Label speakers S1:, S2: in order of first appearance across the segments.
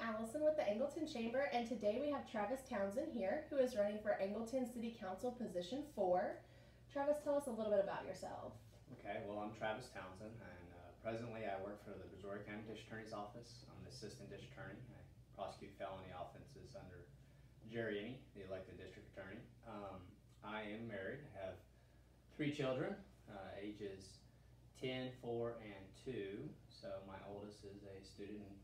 S1: Allison with the Angleton Chamber, and today we have Travis Townsend here, who is running for Angleton City Council Position 4. Travis, tell us a little bit about yourself.
S2: Okay, well, I'm Travis Townsend, and presently I work for the Missouri County District Attorney's Office. I'm the Assistant District Attorney. I prosecute felony offenses under Jerry Inney, the elected District Attorney. I am married, have 3 children, ages 10, 4, and 2. So my oldest is a student in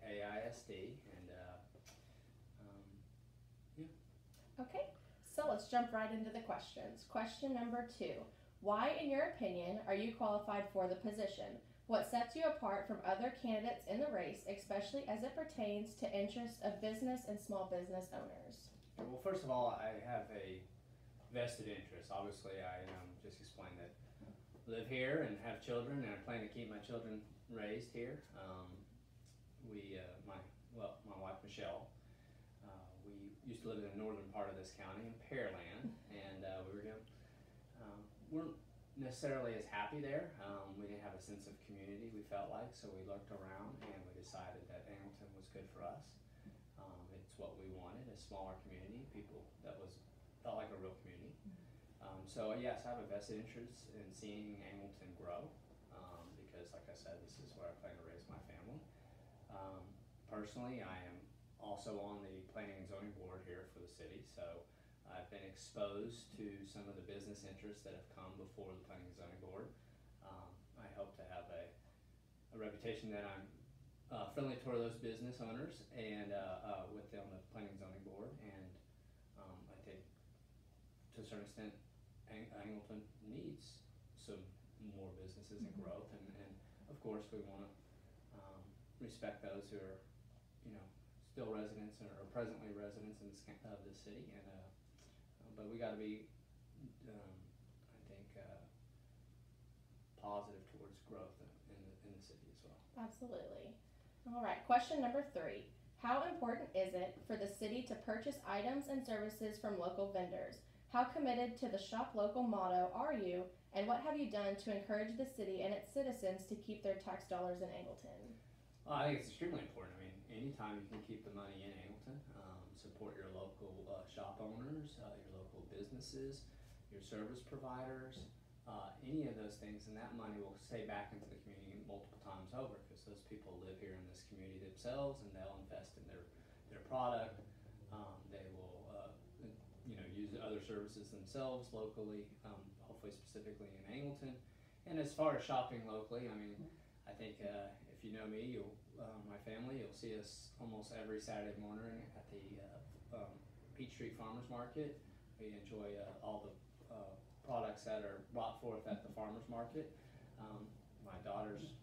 S2: AISD, and yeah.
S1: Okay, so let's jump right into the questions. Question number 2. Why, in your opinion, are you qualified for the position? What sets you apart from other candidates in the race, especially as it pertains to interests of business and small business owners?
S2: Well, first of all, I have a vested interest. Obviously, I just explained that I live here and have children, and I plan to keep my children raised here. My wife Michelle, we used to live in the northern part of this county in Pearland, and weren't necessarily as happy there. We didn't have a sense of community, we felt like, so we looked around and we decided that Angleton was good for us. It's what we wanted, a smaller community, people that felt like a real community. So yes, I have a vested interest in seeing Angleton grow, because like I said, this is where I plan to raise my family. Personally, I am also on the Planning and Zoning Board here for the city, so I've been exposed to some of the business interests that have come before the Planning and Zoning Board. I hope to have a reputation that I'm friendly toward those business owners and with them on the Planning and Zoning Board, and I think to a certain extent Angleton needs some more businesses and growth, and of course we want to respect those who are still residents or presently residents in this city, and but we got to be I think positive towards growth in the city as well.
S1: Absolutely. All right, question number 3. How important is it for the city to purchase items and services from local vendors? How committed to the shop local motto are you, and what have you done to encourage the city and its citizens to keep their tax dollars in Angleton?
S2: Well, I think it's extremely important. I mean, anytime you can keep the money in Angleton, support your local shop owners, your local businesses, your service providers, any of those things, and that money will stay back into the community multiple times over, because those people live here in this community themselves, and they'll invest in their product. They will use other services themselves locally, hopefully specifically in Angleton. And as far as shopping locally, I mean, I think if you know me, my family, you'll see us almost every Saturday morning at the Peach Street Farmers Market. We enjoy all the products that are brought forth at the farmers market. My daughter's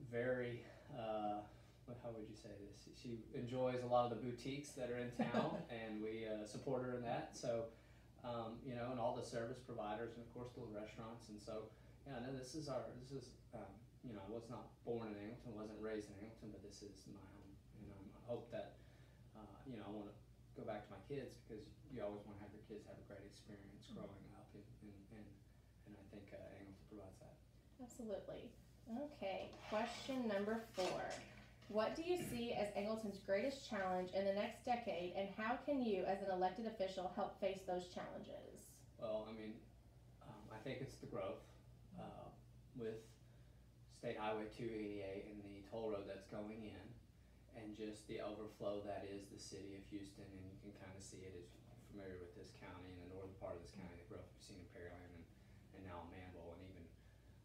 S2: very, how would you say this? She enjoys a lot of the boutiques that are in town, and we support her in that. So, and all the service providers, and of course the restaurants. And so, yeah, no, this is I was not born in Angleton, wasn't raised in Angleton, but this is my home. And I hope that, I want to go back to my kids, because you always want to have your kids have a great experience growing up, and I think Angleton provides that.
S1: Absolutely. Okay, question number 4. What do you see as Angleton's greatest challenge in the next decade, and how can you, as an elected official, help face those challenges?
S2: Well, I mean, I think it's the growth with State Highway 288 and the toll road that's going in, and just the overflow that is the city of Houston. And you can kind of see it as you're familiar with this county and the northern part of this county, the growth we've seen in Pearland and now Manville, and even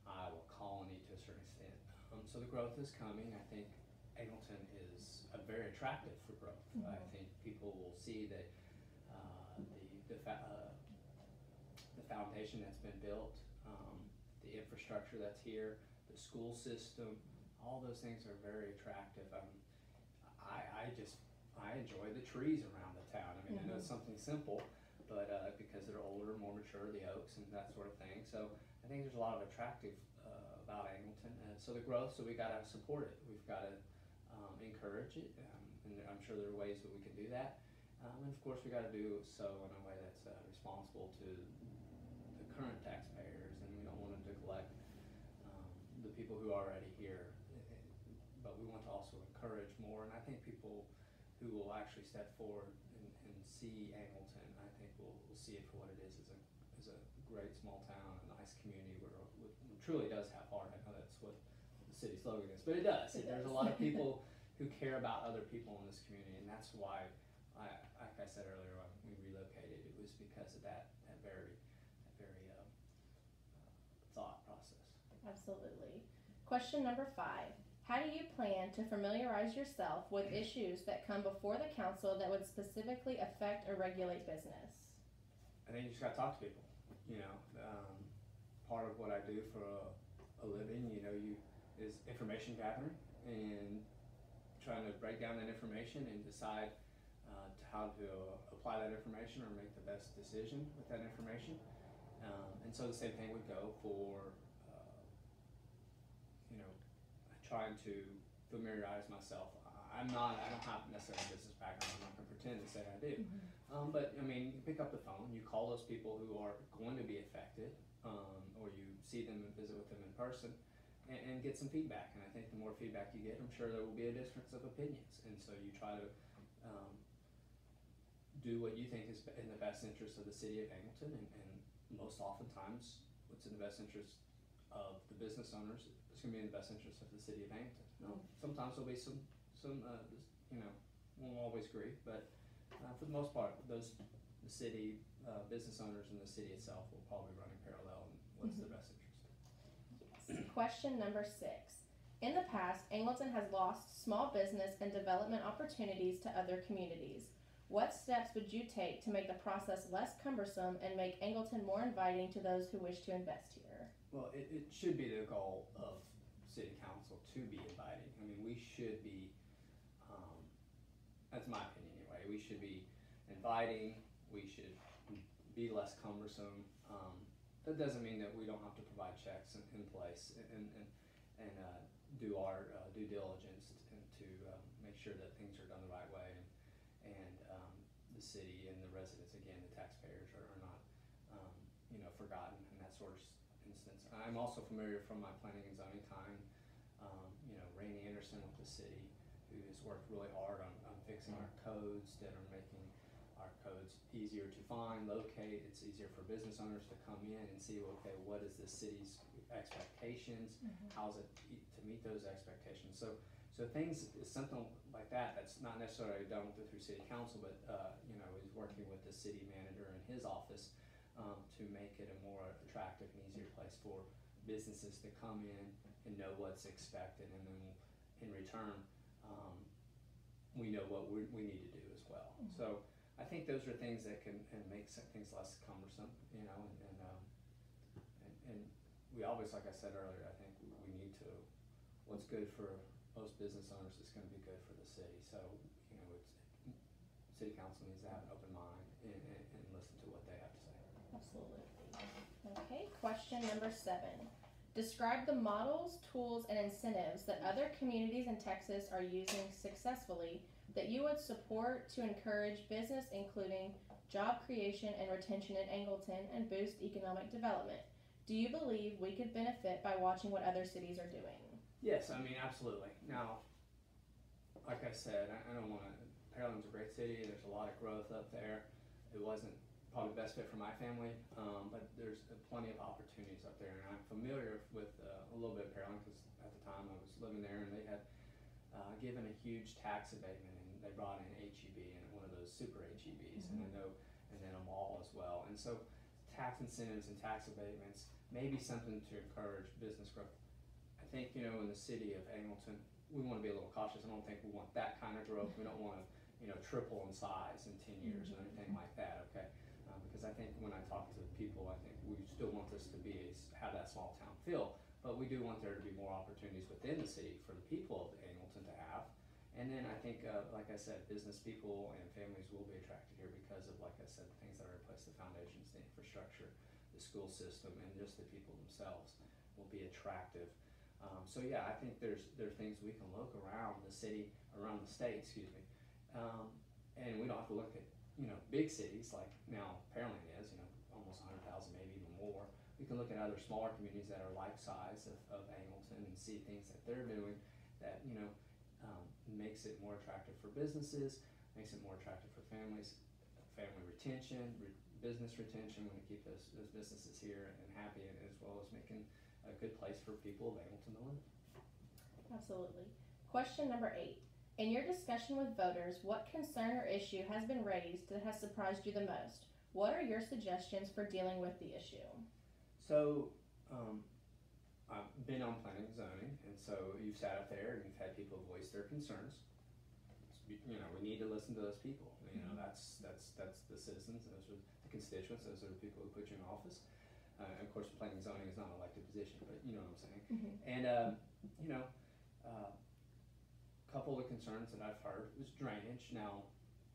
S2: Iowa Colony to a certain extent. So the growth is coming. I think Angleton is very attractive for growth. I think people will see that the foundation that's been built, the infrastructure that's here, the school system, all those things are very attractive. I enjoy the trees around the town. I mean, I know it's something simple, but because they're older, more mature, the oaks and that sort of thing. So I think there's a lot of attractive about Angleton. So the growth, so we got to support it. We've got to encourage it, and I'm sure there are ways that we can do that. And of course, we got to do so in a way that's responsible to the current taxpayers, and we don't want to neglect the people who are already here. But we want to also encourage more, and I think people who will actually step forward and see Angleton, I think will see it for what it is as a great small town, a nice community where it truly does have heart. I know that's what the city slogan is, but it does. There's a lot of people who care about other people in this community, and that's why, like I said earlier, when we relocated, it was because of that very thought process.
S1: Absolutely. Question number 5. How do you plan to familiarize yourself with issues that come before the council that would specifically affect or regulate business?
S2: I think you just gotta talk to people. Part of what I do for a living, is information gathering and trying to break down that information and decide how to apply that information or make the best decision with that information. And so the same thing would go for, trying to familiarize myself. I don't have necessarily a business background. I'm not going to pretend to say I do. But I mean, you pick up the phone, you call those people who are going to be affected, or you see them and visit with them in person, and get some feedback. And I think the more feedback you get, I'm sure there will be a difference of opinions. And so you try to do what you think is in the best interest of the city of Angleton, and most oftentimes, what's in the best interest of the business owners is going to be in the best interest of the city of Angleton. Sometimes there'll be some won't always agree, but for the most part, the city business owners and the city itself will probably run in parallel in what's the best interest.
S1: Yes. Question number 6. In the past, Angleton has lost small business and development opportunities to other communities. What steps would you take to make the process less cumbersome and make Angleton more inviting to those who wish to invest here?
S2: Well, it should be the goal of city council to be inviting. I mean, we should be, that's my opinion anyway, we should be inviting, we should be less cumbersome. That doesn't mean that we don't have to provide checks in place and do our due diligence and to make sure that things are done the right way, and the city and the residents, again, the taxpayers are not forgotten in that sort of instance. I'm also familiar from my planning and zoning time, Rainey Anderson with the city, who has worked really hard on fixing our codes that are making our codes easier to find, locate. It's easier for business owners to come in and see, okay, what is the city's expectations? How's it to meet those expectations? So things, something like that, that's not necessarily done through city council, but he's working with the city manager in his office to make it a more attractive and easier place for businesses to come in and know what's expected, and then in return, we know what we need to do as well. So I think those are things that can make things less cumbersome, and we always, like I said earlier, I think we need to, what's good for most business owners is going to be good for the city. So city council needs to have an open mind and listen to what they have to say.
S1: Absolutely. Okay, question number 7. Describe the models, tools, and incentives that other communities in Texas are using successfully that you would support to encourage business, including job creation and retention in Angleton, and boost economic development. Do you believe we could benefit by watching what other cities are doing?
S2: Yes, I mean, absolutely. Now, like I said, I don't want to, Pearland's a great city. There's a lot of growth up there. It wasn't probably the best fit for my family, but there's plenty of opportunities up there, and I'm familiar with a little bit of Pearland because at the time I was living there, and they had given a huge tax abatement, and they brought in HEB and one of those super HEBs, and then a mall as well. And so tax incentives and tax abatements may be something to encourage business growth. I think, in the city of Angleton, we want to be a little cautious. I don't think we want that kind of growth. We don't want to, triple in size in 10 years or anything like that, okay? Because I think when I talk to people, I think we still want this to have that small town feel, but we do want there to be more opportunities within the city for the people of Angleton to have. And then I think, like I said, business people and families will be attracted here because of, like I said, the things that are in place, the foundations, the infrastructure, the school system, and just the people themselves will be attractive. So yeah, I think there are things we can look around the city, around the state, and we don't have to look at big cities like now Pearland is, almost 100,000, maybe even more. We can look at other smaller communities that are like size of Angleton and see things that they're doing that makes it more attractive for businesses, makes it more attractive for families, family retention, business retention. We want to keep those businesses here and happy, and as well as making a good place for people of Angleton to live.
S1: Absolutely. Question number 8. In your discussion with voters, what concern or issue has been raised that has surprised you the most? What are your suggestions for dealing with the issue?
S2: So, I've been on planning and zoning, and so you've sat up there and you've had people voice their concerns. You know, we need to listen to those people. You know, that's the citizens, those are the constituents, those are the people who put you in office. Of course, planning and zoning is not an elected position, but you know what I'm saying.
S1: Mm-hmm.
S2: And you know, couple of the concerns that I've heard is drainage. Now,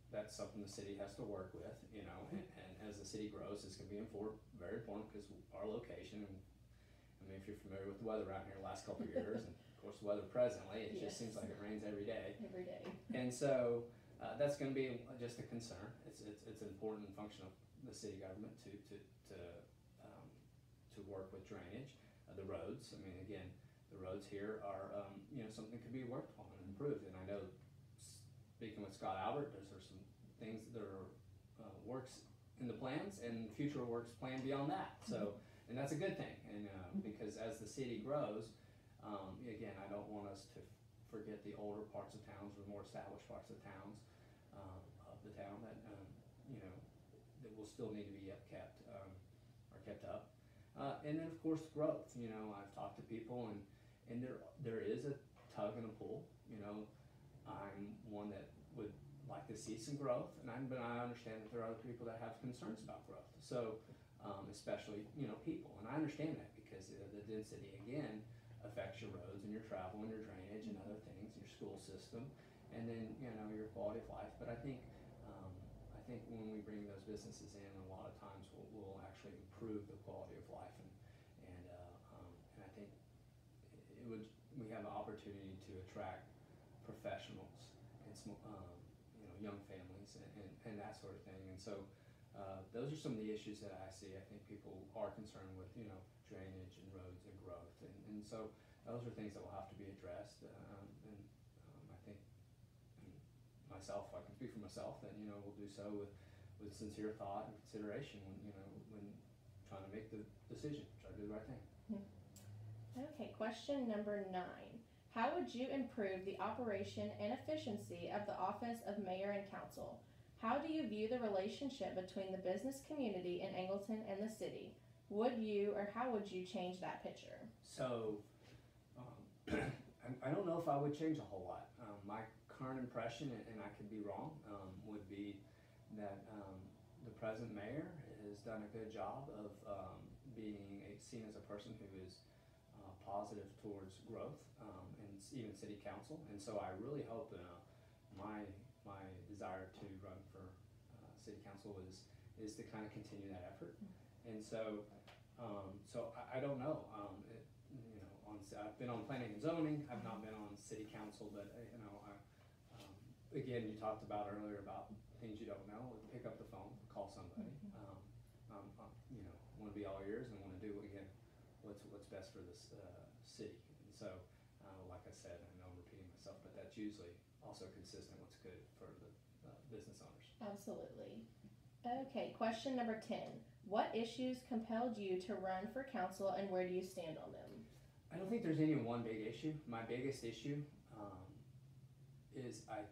S2: that's something the city has to work with, you know, and as the city grows, it's going to be very important because our location, and I mean, if you're familiar with the weather around here the last couple of years, and of course the weather presently, it just seems like it rains every day.
S1: Every day.
S2: And so that's going to be just a concern. It's an important function of the city government to work with drainage. The roads, I mean, again, the roads here are, you know, something that could be worked on and improved. And I know, speaking with Scott Albert, there's some things that are works in the plans and future works planned beyond that. So, and that's a good thing. And because as the city grows, again, I don't want us to forget the older parts of towns or more established parts of towns of the town that you know, that will still need to be kept or kept up. And then of course growth. You know, I've talked to people, and there is a tug and a pull. You know, I'm one that would like to see some growth, but I understand that there are other people that have concerns about growth. So, especially, you know, people, and I understand that because the density again affects your roads and your travel and your drainage and other things, your school system, and then, you know, your quality of life. But I think when we bring those businesses in, a lot of times we'll actually improve the quality of life, and I think we have an opportunity to attract professionals and you know, young families and that sort of thing. And so those are some of the issues that I see. I think people are concerned with, you know, drainage and roads and growth, and so those are things that will have to be addressed. And I think, myself, I can speak for myself, that, you know, we'll do so with sincere thought and consideration when, you know, when trying to make the decision, try to do the right thing.
S1: Okay, question number 9. How would you improve the operation and efficiency of the office of mayor and council? How do you view the relationship between the business community in Angleton and the city? Would you, or how would you change that picture?
S2: So, I don't know if I would change a whole lot. My current impression, and I could be wrong, would be that the present mayor has done a good job of being seen as a person who is positive towards growth, and even city council. And so I really hope my desire to run for city council is to kind of continue that effort. And so I don't know. You know, I've been on planning and zoning. I've not been on city council, but you know, again, you talked about earlier about things you don't know. Pick up the phone, call somebody. You know, want to be all ears and want to do again what's best for this city. And so, like I said, I know I'm repeating myself, but that's usually also consistent what's good for the business owners.
S1: Absolutely. Okay, question number 10. What issues compelled you to run for council, and where do you stand on them?
S2: I don't think there's any one big issue. My biggest issue is I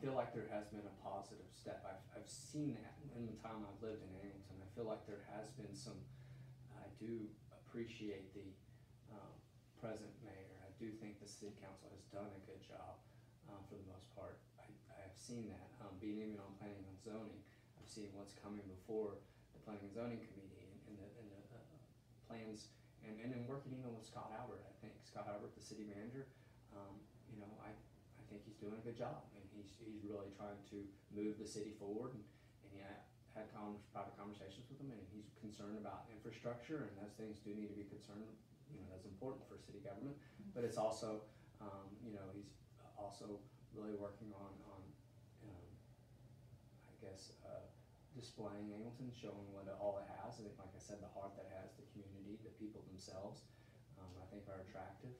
S2: feel like there has been a positive step. I've seen that in the time I've lived in Angleton. I feel like there has been some. I do appreciate the present mayor. I do think the city council has done a good job for the most part. I have seen that. Being even on planning and zoning, I've seen what's coming before the planning and zoning committee and the plans, and then working even with Scott Albert. I think Scott Albert, the city manager, you know, I think he's doing a good job, and he's really trying to move the city forward, and I had private conversations with him, and he's concerned about infrastructure, and those things do need to be concerned. You know, that's important for city government, but it's also, you know, he's also really working on I guess, displaying Angleton, showing what all it has. And like I said, the heart that it has, the community, the people themselves, I think are attractive.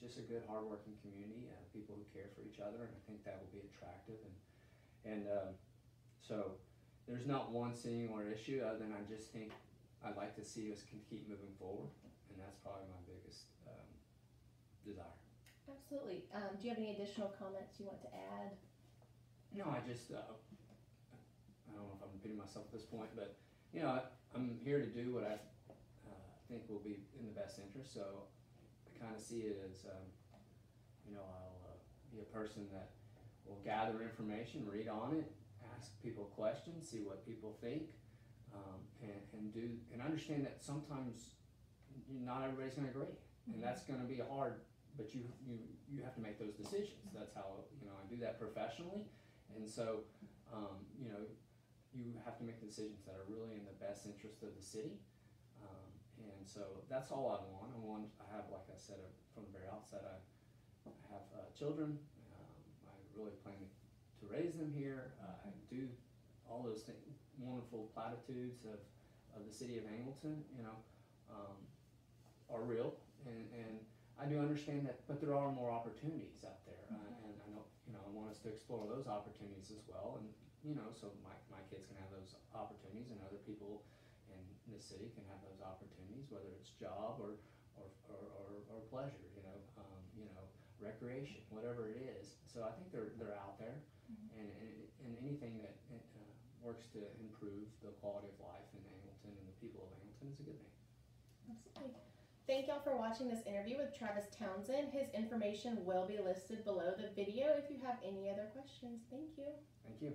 S2: just a good, hardworking community, people who care for each other, and I think that will be attractive. And so there's not one singular issue other than I just think I'd like to see us keep moving forward, and that's probably my biggest desire.
S1: Absolutely. Do you have any additional comments you want to add?
S2: No, I just I don't know if I'm repeating myself at this point, but I'm here to do what I think will be in the best interest. So I kind of see it as I'll be a person that will gather information, read on it, ask people questions, see what people think, and understand that sometimes not everybody's going to agree, and that's going to be hard. But you have to make those decisions. That's how I do that professionally, and so you have to make decisions that are really in the best interest of the city. And so that's all I want. I have, like I said from the very outset, I have children. I really plan to raise them here. I do all those things, wonderful platitudes of the city of Angleton, are real, and I do understand that, but there are more opportunities out there, and I know, I want us to explore those opportunities as well, and so my kids can have those opportunities, and other people in the city can have those opportunities, whether it's job or pleasure, recreation, whatever it is. So I think they're out there, and anything that works to improve the quality of life in Angleton and the people of Angleton is a good thing.
S1: Absolutely. Thank y'all for watching this interview with Travis Townsend. His information will be listed below the video if you have any other questions. Thank you.
S2: Thank you.